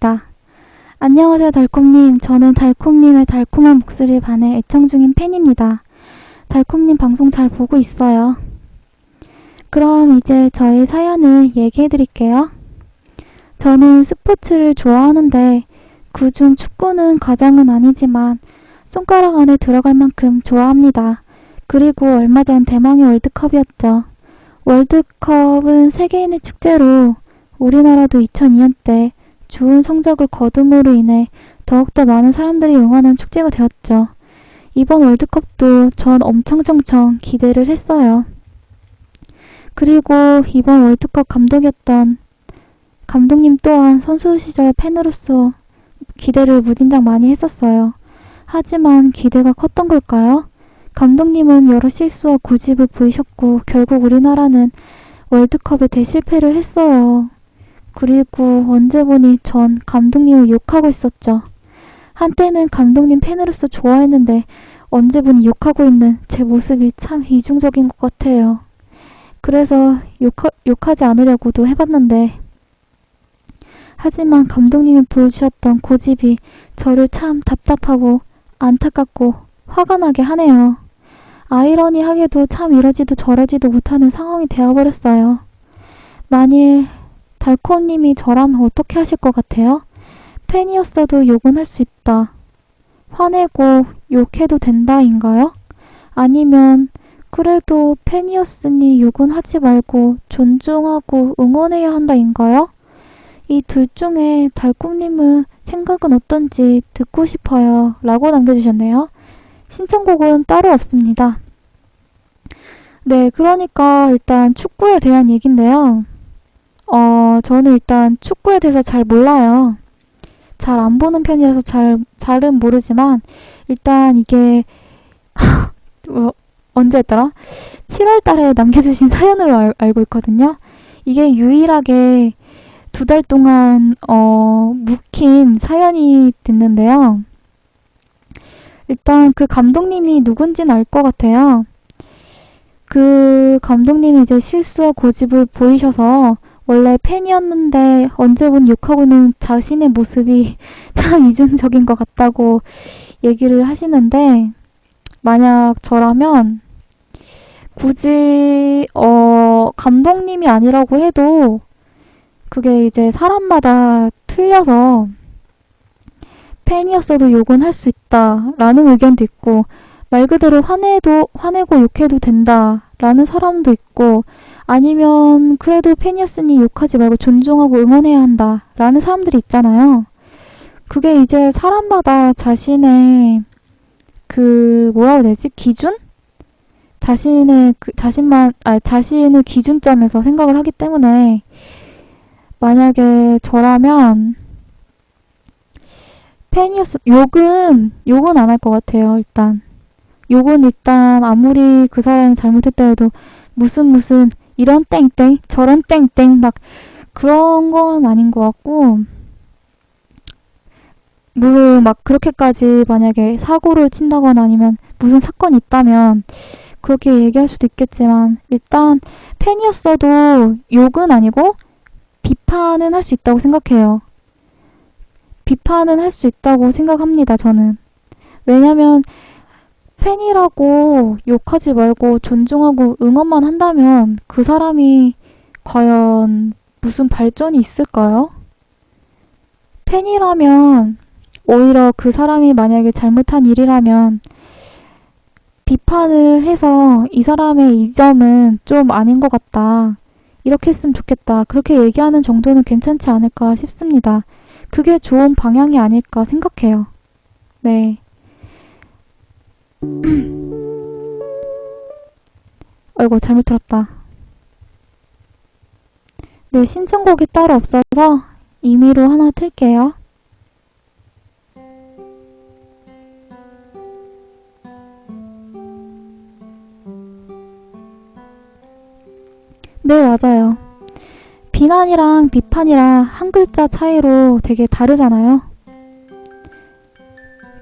시작합니다. 안녕하세요 달콤님. 저는 달콤님의 달콤한 목소리에 반해 애청 중인 팬입니다. 달콤님 방송 잘 보고 있어요. 그럼 이제 저의 사연을 얘기해드릴게요. 저는 스포츠를 좋아하는데 그중 축구는 가장은 아니지만 손가락 안에 들어갈 만큼 좋아합니다. 그리고 얼마 전 대망의 월드컵이었죠. 월드컵은 세계인의 축제로 우리나라도 2002년 때 좋은 성적을 거둠으로 인해 더욱더 많은 사람들이 응원하는 축제가 되었죠. 이번 월드컵도 전 엄청 기대를 했어요. 그리고 이번 월드컵 감독이었던 감독님 또한 선수 시절 팬으로서 기대를 무진장 많이 했었어요. 하지만 기대가 컸던 걸까요? 감독님은 여러 실수와 고집을 보이셨고 결국 우리나라는 월드컵에 대실패를 했어요. 그리고 언제 보니 전 감독님을 욕하고 있었죠. 한때는 감독님 팬으로서 좋아했는데 언제 보니 욕하고 있는 제 모습이 참 이중적인 것 같아요. 그래서 욕하지 않으려고도 해봤는데 하지만 감독님이 보여주셨던 고집이 저를 참 답답하고 안타깝고 화가 나게 하네요. 아이러니하게도 참 이러지도 저러지도 못하는 상황이 되어버렸어요. 만일 달콤님이 저라면 어떻게 하실 것 같아요? 팬이었어도 욕은 할 수 있다. 화내고 욕해도 된다인가요? 아니면 그래도 팬이었으니 욕은 하지 말고 존중하고 응원해야 한다인가요? 이 둘 중에 달콤님은 생각은 어떤지 듣고 싶어요. 라고 남겨주셨네요. 신청곡은 따로 없습니다. 네, 그러니까 일단 축구에 대한 얘기인데요. 저는 일단 축구에 대해서 잘 몰라요. 잘 안 보는 편이라서 잘은 모르지만 일단 이게 언제였더라? 7월 달에 남겨주신 사연으로 알고 있거든요. 이게 유일하게 2달 동안 묵힌 사연이 됐는데요. 일단 그 감독님이 누군지는 알 것 같아요. 그 감독님이 이제 실수와 고집을 보이셔서 원래 팬이었는데 언제 본 욕하고 있는 자신의 모습이 참 이중적인 것 같다고 얘기를 하시는데 만약 저라면 굳이 감독님이 아니라고 해도 그게 이제 사람마다 틀려서 팬이었어도 욕은 할 수 있다라는 의견도 있고 말 그대로 화내고 욕해도 된다라는 사람도 있고 아니면 그래도 팬이었으니 욕하지 말고 존중하고 응원해야 한다라는 사람들이 있잖아요. 그게 이제 사람마다 자신의 뭐라고 해야 되지? 기준? 자신의 기준점에서 생각을 하기 때문에 만약에 저라면 욕은 안 할 것 같아요. 욕은 일단 아무리 그 사람이 잘못했다 해도 무슨 이런 땡땡 저런 땡땡 막 그런 건 아닌 것 같고 물론 막 그렇게까지 만약에 사고를 친다거나 아니면 무슨 사건이 있다면 그렇게 얘기할 수도 있겠지만 일단 팬이었어도 욕은 아니고 비판은 할 수 있다고 생각해요. 비판은 할 수 있다고 생각합니다. 저는. 왜냐면 팬이라고 욕하지 말고 존중하고 응원만 한다면 그 사람이 과연 무슨 발전이 있을까요? 팬이라면 오히려 그 사람이 만약에 잘못한 일이라면 비판을 해서 이 사람의 이 점은 좀 아닌 것 같다. 이렇게 했으면 좋겠다. 그렇게 얘기하는 정도는 괜찮지 않을까 싶습니다. 그게 좋은 방향이 아닐까 생각해요. 네. 아이고 잘못 들었다. 네, 신청곡이 따로 없어서 임의로 하나 틀게요. 네, 맞아요. 비난이랑 비판이랑 한 글자 차이로 되게 다르잖아요.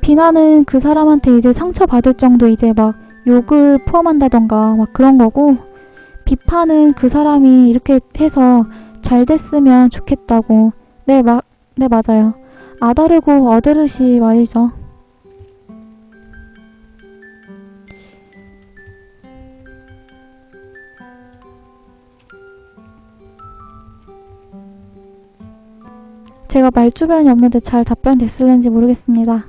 비난은 그 사람한테 이제 상처받을 정도 이제 막 욕을 포함한다던가 막 그런 거고 비판은 그 사람이 이렇게 해서 잘 됐으면 좋겠다고 네, 맞아요. 아다르고 어드르시 말이죠. 제가 말주변이 없는데 잘 답변됐을는지 모르겠습니다.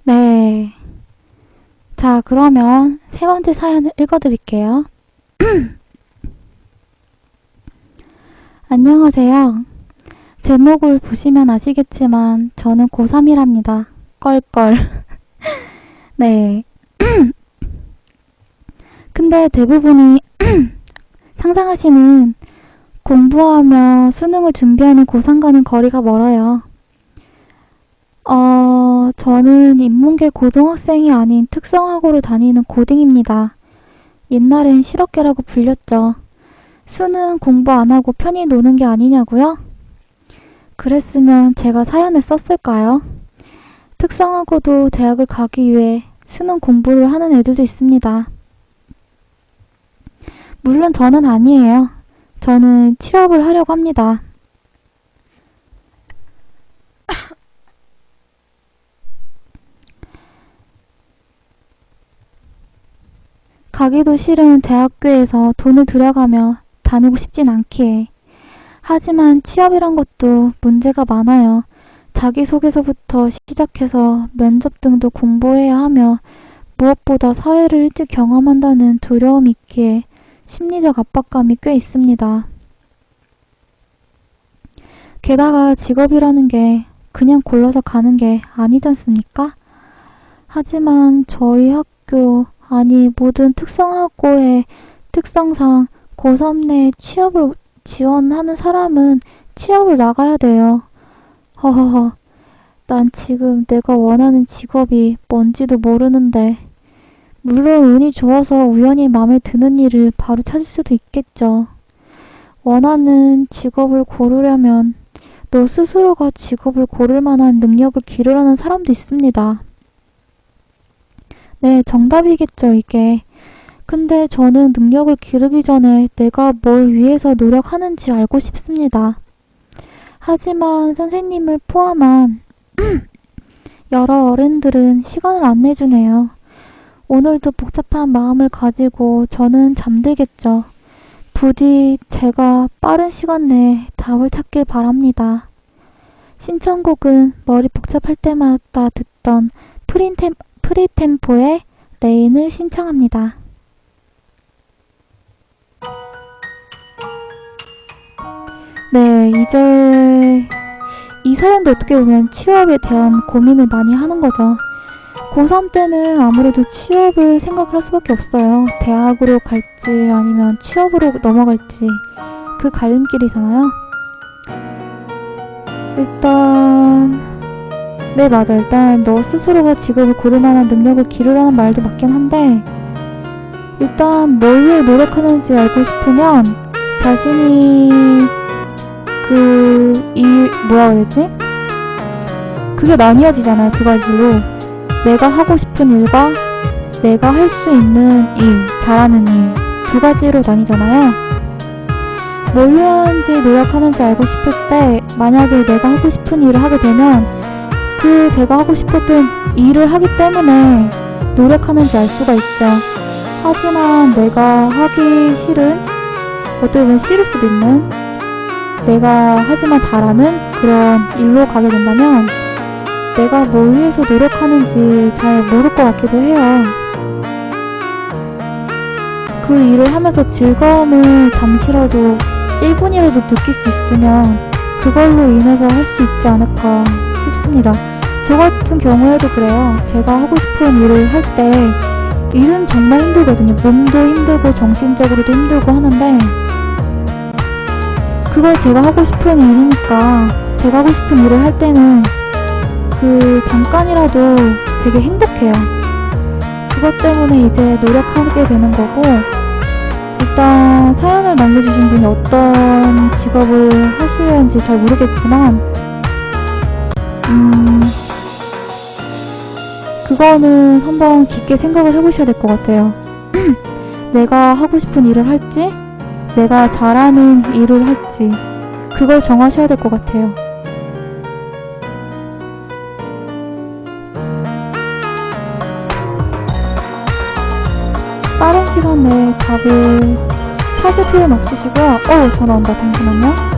네. 자, 그러면 세 번째 사연을 읽어드릴게요. 안녕하세요. 제목을 보시면 아시겠지만 저는 고3이랍니다. 껄껄. 네. 근데 대부분이 상상하시는 공부하며 수능을 준비하는 고3과는 거리가 멀어요. 저는 인문계 고등학생이 아닌 특성화고를 다니는 고딩입니다. 옛날엔 실업계라고 불렸죠. 수능 공부 안 하고 편히 노는 게 아니냐고요? 그랬으면 제가 사연을 썼을까요? 특성화고도 대학을 가기 위해 수능 공부를 하는 애들도 있습니다. 물론 저는 아니에요. 저는 취업을 하려고 합니다. 가기도 싫은 대학교에서 돈을 들여가며 다니고 싶진 않기에. 하지만 취업이란 것도 문제가 많아요. 자기소개서부터 시작해서 면접 등도 공부해야 하며 무엇보다 사회를 일찍 경험한다는 두려움이 있기에 심리적 압박감이 꽤 있습니다. 게다가 직업이라는 게 그냥 골라서 가는 게 아니지 않습니까? 하지만 저희 학교, 아니 모든 특성화고의 특성상 고3 내에 취업을 지원하는 사람은 취업을 나가야 돼요. 허허허. 난 지금 내가 원하는 직업이 뭔지도 모르는데. 물론 운이 좋아서 우연히 마음에 드는 일을 바로 찾을 수도 있겠죠. 원하는 직업을 고르려면 너 스스로가 직업을 고를 만한 능력을 기르라는 사람도 있습니다. 네, 정답이겠죠, 이게. 근데 저는 능력을 기르기 전에 내가 뭘 위해서 노력하는지 알고 싶습니다. 하지만 선생님을 포함한 여러 어른들은 시간을 안 내주네요. 오늘도 복잡한 마음을 가지고 저는 잠들겠죠. 부디 제가 빠른 시간 내에 답을 찾길 바랍니다. 신청곡은 머리 복잡할 때마다 듣던 프리템포의 레인을 신청합니다. 네, 이제 이 사연도 어떻게 보면 취업에 대한 고민을 많이 하는 거죠. 고3 때는 아무래도 취업을 생각을 할 수밖에 없어요. 대학으로 갈지 아니면 취업으로 넘어갈지 그 갈림길이잖아요. 네, 맞아. 일단 너 스스로가 직업을 고를 만한 능력을 기르라는 말도 맞긴 한데, 일단 뭘 위해 노력하는지 알고 싶으면 자신이 뭐라 그러지? 그게 나뉘어지잖아요. 두 가지로. 내가 하고 싶은 일과 내가 할 수 있는 일, 잘하는 일, 두 가지로 나뉘잖아요. 뭘 위한지 노력하는지 알고 싶을 때, 만약에 내가 하고 싶은 일을 하게 되면 제가 하고 싶었던 일을 하기 때문에 노력하는지 알 수가 있죠. 하지만 내가 하기 싫은, 어떻게 보면 싫을 수도 있는, 내가 하지만 잘하는 그런 일로 가게 된다면 내가 뭘 위해서 노력하는지 잘 모를 것 같기도 해요. 그 일을 하면서 즐거움을 잠시라도 1분이라도 느낄 수 있으면 그걸로 인해서 할 수 있지 않을까 싶습니다. 저 같은 경우에도 그래요. 제가 하고 싶은 일을 할 때 일은 정말 힘들거든요. 몸도 힘들고 정신적으로도 힘들고 하는데, 그걸 제가 하고 싶은 일이니까 제가 하고 싶은 일을 할 때는 잠깐이라도 되게 행복해요. 그것 때문에 이제 노력하게 되는 거고, 일단 사연을 남겨주신 분이 어떤 직업을 하시는지 잘 모르겠지만 그거는 한번 깊게 생각을 해보셔야 될 것 같아요. 내가 하고 싶은 일을 할지 내가 잘하는 일을 할지 그걸 정하셔야 될 것 같아요. 빠른 시간 내에 답을 찾을 필요는 없으시고요. 전화 온다. 잠시만요.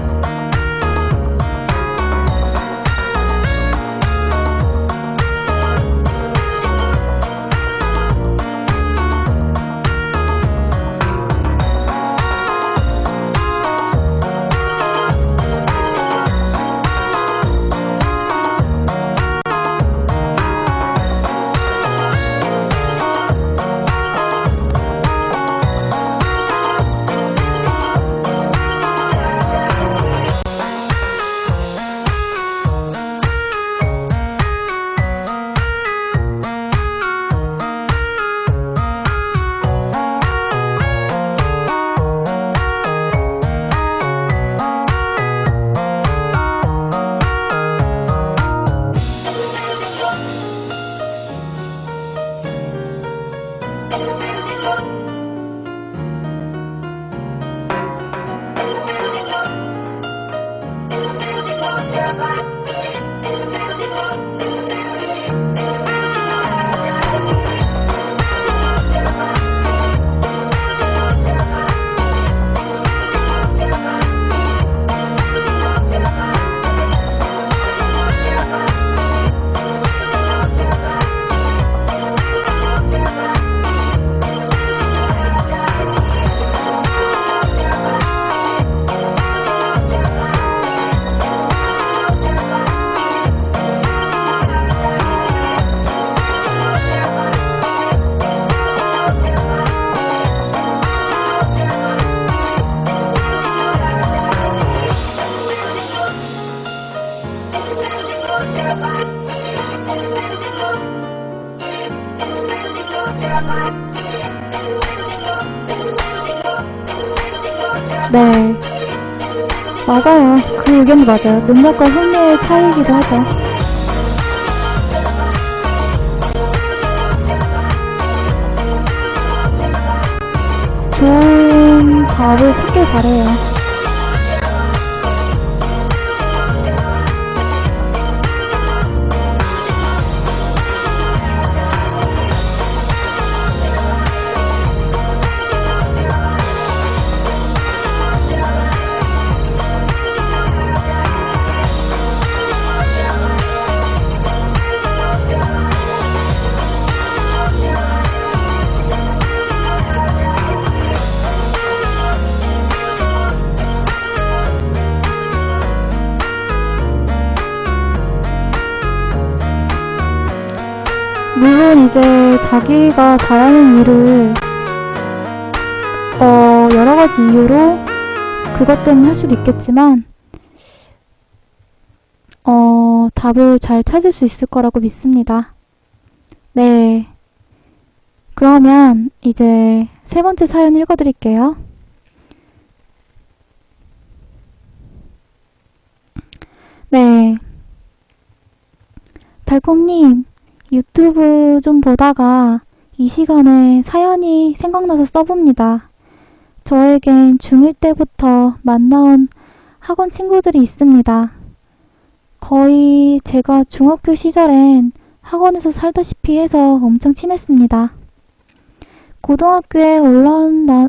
네, 맞아요. 그 의견이 맞아요. 능력과 흥미의 차이이기도 하죠. 좋은 답을 찾길 바래요. 물론 이제 자기가 잘하는 일을 여러 가지 이유로 그것 때문에 할 수도 있겠지만 답을 잘 찾을 수 있을 거라고 믿습니다. 네. 그러면 이제 세 번째 사연 읽어드릴게요. 네. 달콤님, 유튜브 좀 보다가 이 시간에 사연이 생각나서 써봅니다. 저에겐 중1 때부터 만나온 학원 친구들이 있습니다. 거의 제가 중학교 시절엔 학원에서 살다시피 해서 엄청 친했습니다. 고등학교에 올라간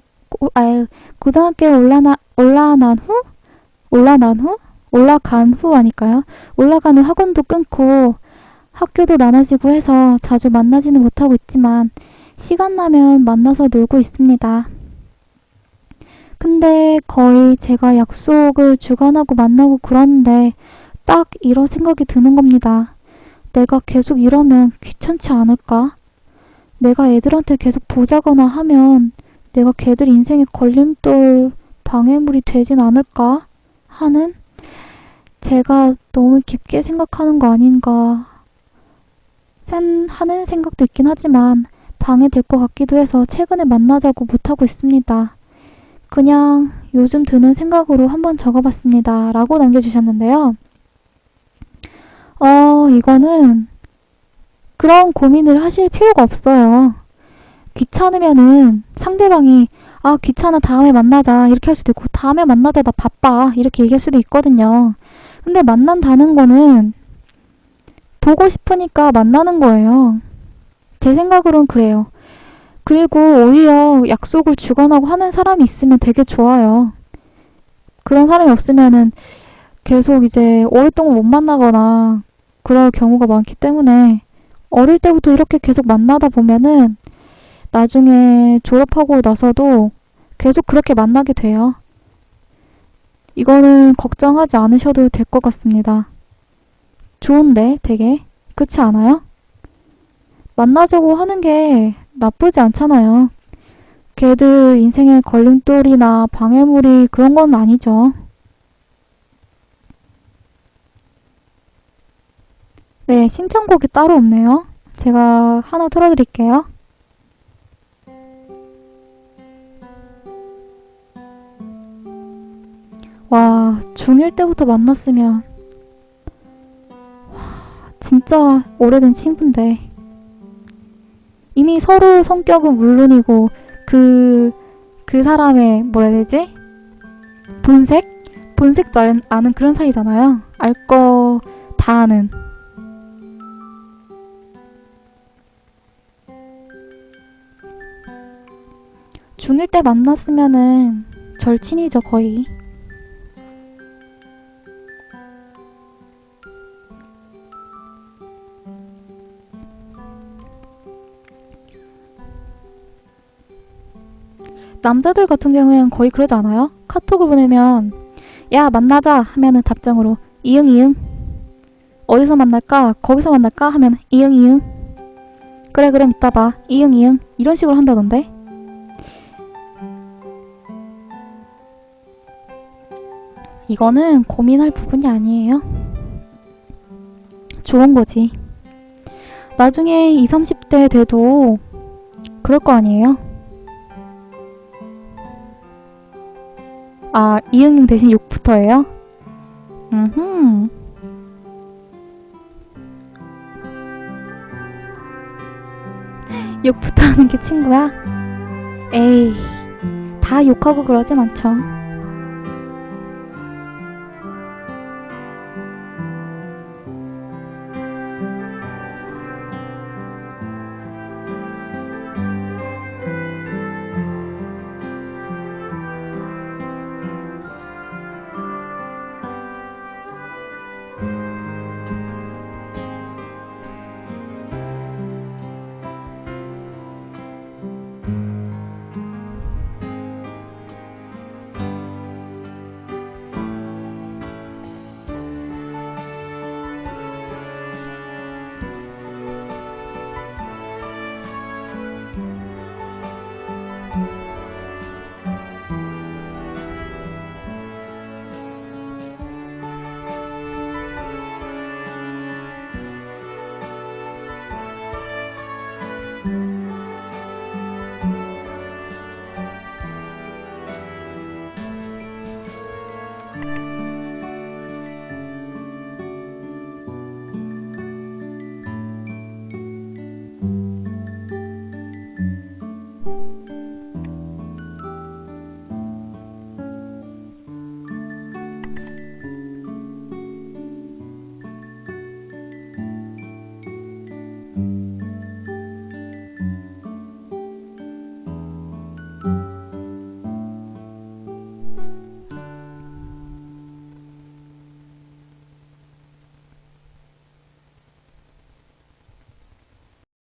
후 아닐까요? 올라간 후 학원도 끊고 학교도 나눠지고 해서 자주 만나지는 못하고 있지만 시간 나면 만나서 놀고 있습니다. 근데 거의 제가 약속을 주관하고 만나고 그러는데 딱 이런 생각이 드는 겁니다. 내가 계속 이러면 귀찮지 않을까? 내가 애들한테 계속 보자거나 하면 내가 걔들 인생에 걸림돌, 방해물이 되진 않을까? 하는 제가 너무 깊게 생각하는 거 아닌가 하는 생각도 있긴 하지만 방해될 것 같기도 해서 최근에 만나자고 못하고 있습니다. 그냥 요즘 드는 생각으로 한번 적어봤습니다. 라고 남겨주셨는데요. 이거는 그런 고민을 하실 필요가 없어요. 귀찮으면은 상대방이 귀찮아 다음에 만나자 이렇게 할 수도 있고 다음에 만나자 나 바빠 이렇게 얘기할 수도 있거든요. 근데 만난다는 거는 보고 싶으니까 만나는 거예요. 제 생각으론 그래요. 그리고 오히려 약속을 주관하고 하는 사람이 있으면 되게 좋아요. 그런 사람이 없으면은 계속 이제 오랫동안 못 만나거나 그럴 경우가 많기 때문에 어릴 때부터 이렇게 계속 만나다 보면은 나중에 졸업하고 나서도 계속 그렇게 만나게 돼요. 이거는 걱정하지 않으셔도 될 것 같습니다. 좋은데 되게 그렇지 않아요? 만나자고 하는 게 나쁘지 않잖아요. 걔들 인생의 걸림돌이나 방해물이 그런 건 아니죠. 네, 신청곡이 따로 없네요. 제가 하나 틀어드릴게요. 와, 중1 때부터 만났으면 진짜 오래된 친구인데 이미 서로 성격은 물론이고 그 사람의 뭐라 해야 되지? 본색도 아는 그런 사이잖아요. 알 거 다 아는. 중1 때 만났으면은 절친이죠, 거의. 남자들 같은 경우에는 거의 그러지 않아요? 카톡을 보내면 야 만나자 하면은 답장으로 이응 이응 어디서 만날까? 거기서 만날까? 하면 이응 이응 그래 그럼 이따 봐 이응 이응 이런 식으로 한다던데. 이거는 고민할 부분이 아니에요. 좋은 거지. 나중에 20, 30대 돼도 그럴 거 아니에요? 이응이응 대신 욕부터예요? 욕부터 하는 게 친구야? 에이, 다 욕하고 그러진 않죠.